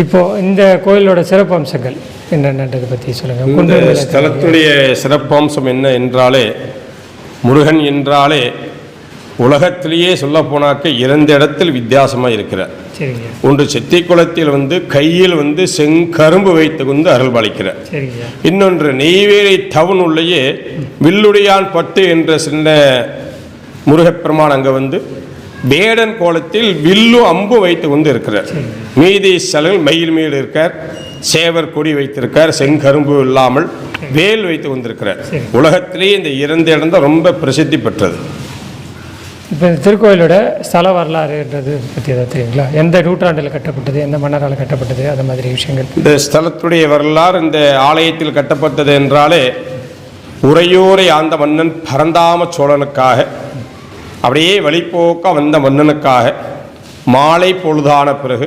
இப்போது இந்த கோயிலோட சிறப்பம்சங்கள் என்னென்னதை பற்றி சொல்லுங்கள். இந்த ஸ்தலத்துடைய சிறப்பம்சம் என்ன என்றாலே, முருகன் என்றாலே உலகத்திலேயே சொல்லப்போனாக்க 2 இடத்தில் வித்தியாசமாக இருக்கிறார். சரிங்க. ஒன்று செத்திக்குளத்தில் கையில் செங்கரும்பு வைத்து அருள் பாலிக்கிறார். சரிங்க. இன்னொன்று நெய்வேலி டவுன் உள்ளேயே வில்லுடையான் பட்டு என்ற சின்ன முருகப்பெருமான் அங்கே வேடன் கோலத்தில் வில்லும் அம்பு வைத்து இருக்கிறார். மீதி ஸ்தலங்கள் மயில் மேல் இருக்கார், சேவர் கொடி வைத்திருக்கார், செங்கரும்பு இல்லாமல் வேல் வைத்து வந்திருக்கிறார். உலகத்திலேயே இந்த 2 இடம் தான் ரொம்ப பிரசித்தி பெற்றது. இப்போ இந்த திருக்கோயிலோட ஸ்தல வரலாறுன்றது பற்றி எதாவது தெரியுங்களா? எந்த நூற்றாண்டில் கட்டப்பட்டது, எந்த மன்னரால் கட்டப்பட்டது, அந்த மாதிரி விஷயங்கள். இந்த ஸ்தலத்துடைய வரலாறு, இந்த ஆலயத்தில் கட்டப்பட்டது என்றாலே உறையூரை ஆண்ட மன்னன் பரந்தாம சோழனுக்காக, அப்படியே வழிபோக்க வந்த மன்னனுக்காக மாலை பொழுதான பிறகு